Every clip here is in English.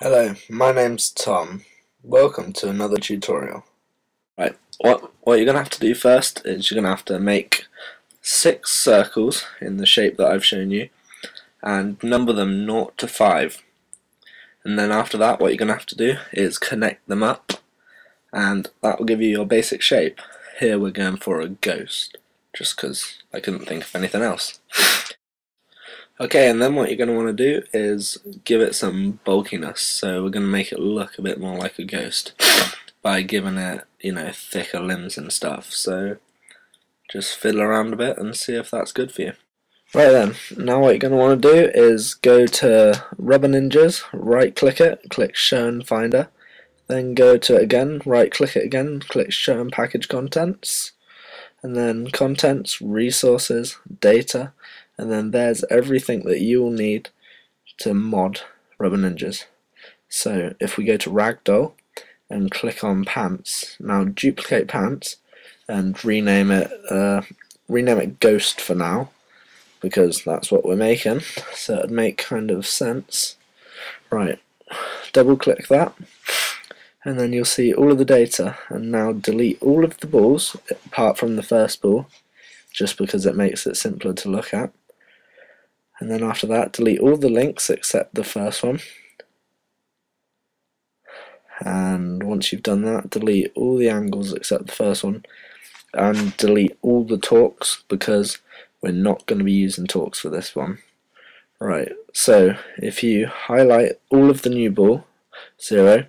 Hello, my name's Tom. Welcome to another tutorial. Right, what you're going to have to do first is you're going to have to make 6 circles in the shape that I've shown you and number them 0 to 5. And then after that what you're going to have to do is connect them up and that will give you your basic shape. Here we're going for a ghost, just because I couldn't think of anything else. Okay, and then what you're going to want to do is give it some bulkiness, so we're going to make it look a bit more like a ghost by giving it, thicker limbs and stuff. So just fiddle around a bit and see if that's good for you. Right then, now what you're going to want to do is go to Rubber Ninjas, right click it, click Show and Finder, then go to it again, right click it again, click Show and Package Contents, and then Contents, Resources, Data, and then there's everything that you will need to mod Rubber Ninjas. So if we go to Ragdoll and click on Pants, now duplicate Pants and rename it Ghost for now, because that's what we're making, so it'd make kind of sense. Right, double click that and then you'll see all of the data, and now delete all of the balls apart from the first ball, just because it makes it simpler to look at. And then after that, delete all the links except the first one. And once you've done that, delete all the angles except the first one. And delete all the talks, because we're not going to be using talks for this one. Right, so if you highlight all of the new ball, 0,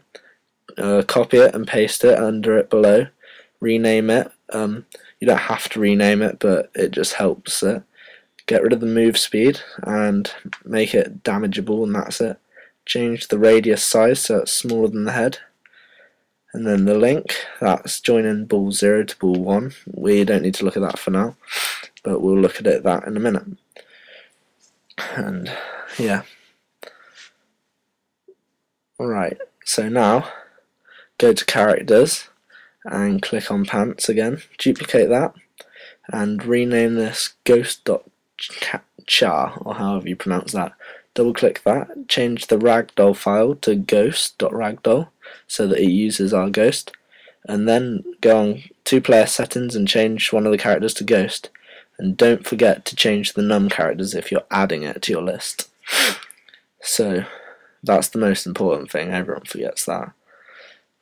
copy it and paste it under it below, rename it. You don't have to rename it, but it just helps it. Get rid of the move speed and make it damageable, and that's it. Change the radius size so it's smaller than the head. And then the link, that's joining ball 0 to ball 1. We don't need to look at that for now, but we'll look at that in a minute. And yeah. Alright, so now go to Characters and click on Pants again, duplicate that, and rename this ghost.char, or however you pronounce that. Double click that, change the ragdoll file to ghost.ragdoll so that it uses our ghost, and then go on 2-player settings and change one of the characters to ghost. And don't forget to change the num characters if you're adding it to your list. So that's the most important thing, everyone forgets that.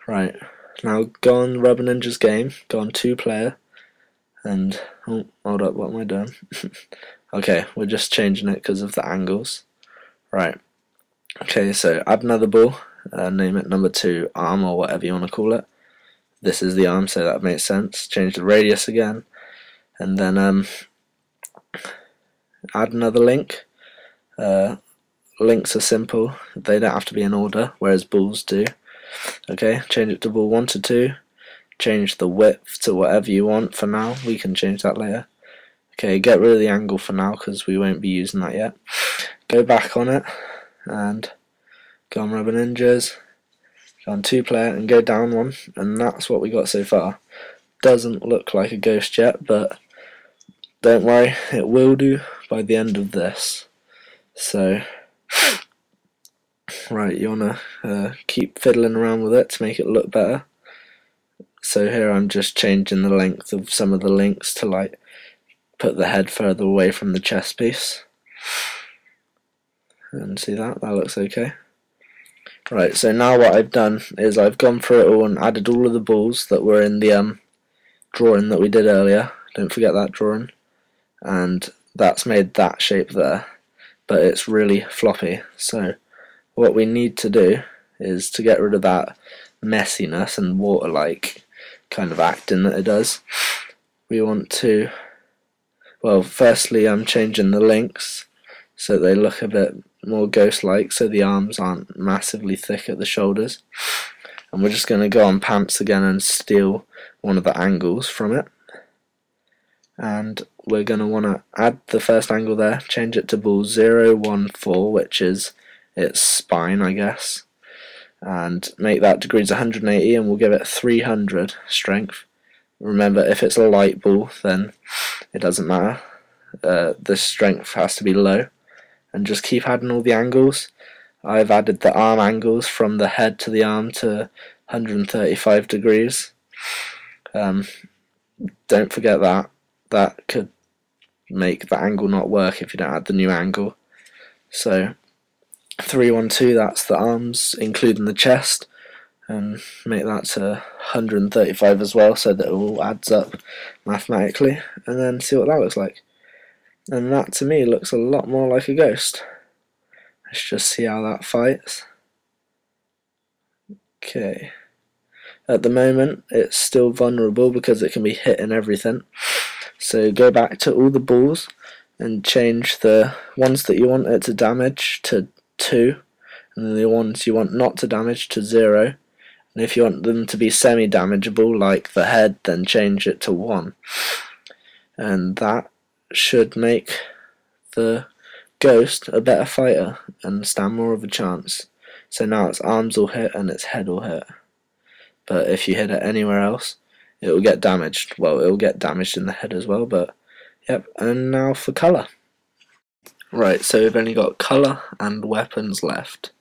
Right, now go on Rubber Ninjas game, go on 2-player, and oh, hold up, what am I doing? Okay, we're just changing it because of the angles. Right, okay, so add another ball, name it number 2 arm, or whatever you want to call it. This is the arm, so that makes sense. Change the radius again, and then add another link. Links are simple, they don't have to be in order, whereas balls do. Okay, change it to ball 1 to 2. Change the width to whatever you want for now, we can change that later. Okay, get rid of the angle for now because we won't be using that yet. Go back on it and go on Rubber Ninjas, go on 2-player and go down one, and that's what we got so far. Doesn't look like a ghost yet, but don't worry, it will do by the end of this. So right, you want to keep fiddling around with it to make it look better. So here I'm just changing the length of some of the links to like put the head further away from the chest piece. And see that looks okay. Right, so now what I've done is I've gone through it all and added all of the balls that were in the drawing that we did earlier. Don't forget that drawing. And that's made that shape there, but it's really floppy. So what we need to do is to get rid of that messiness and water-like kind of acting that it does. We want to, well, firstly I'm changing the links so they look a bit more ghost-like, so the arms aren't massively thick at the shoulders. And we're just going to go on Pants again and steal one of the angles from it. And we're going to want to add the first angle there, change it to ball 014, which is its spine, I guess, and make that degrees 180, and we'll give it 300 strength. Remember, if it's a light ball then it doesn't matter, the strength has to be low, and just keep adding all the angles. I've added the arm angles from the head to the arm to 135 degrees. Don't forget that. That could make the angle not work if you don't add the new angle. So 312, that's the arms including the chest, and make that to 135 as well so that it all adds up mathematically, and then see what that looks like. And that to me looks a lot more like a ghost. Let's just see how that fights. Okay. At the moment it's still vulnerable because it can be hit and everything. So go back to all the balls and change the ones that you want it to damage to 2, and then the ones you want not to damage to 0. And if you want them to be semi-damageable, like the head, then change it to 1. And that should make the ghost a better fighter and stand more of a chance. So now its arms will hit and its head will hit. But if you hit it anywhere else, it will get damaged. Well, it will get damaged in the head as well, but yep. And now for colour. Right, so we've only got colour and weapons left.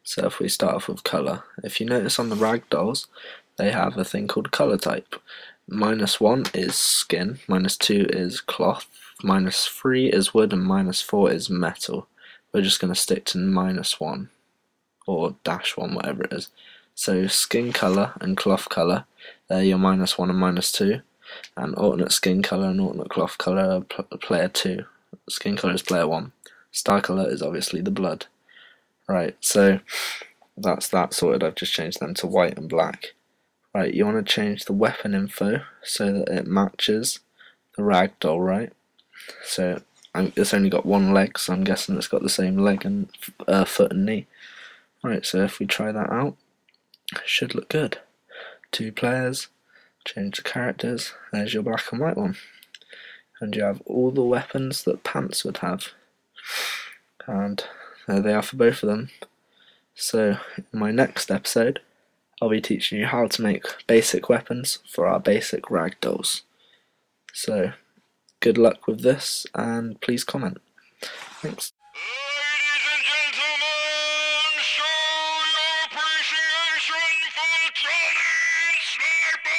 So if we start off with colour, if you notice on the ragdolls, they have a thing called colour type. -1 is skin, -2 is cloth, -3 is wood, and -4 is metal. We're just going to stick to -1 or -1, whatever it is. So skin colour and cloth colour, they're your -1 and -2, and alternate skin colour and alternate cloth colour are player 2. Skin colour is player 1. Star colour is obviously the blood. Right, so that's that sorted. I've just changed them to white and black. Right, you want to change the weapon info so that it matches the ragdoll, right? So it's only got one leg, so I'm guessing it's got the same leg and foot and knee. Right, so if we try that out, it should look good. 2 players, change the characters, there's your black and white one. And you have all the weapons that Pants would have. And there they are for both of them. So in my next episode, I'll be teaching you how to make basic weapons for our basic ragdolls. So good luck with this, and please comment. Thanks. Ladies and gentlemen, show your appreciation for Johnny Sniper!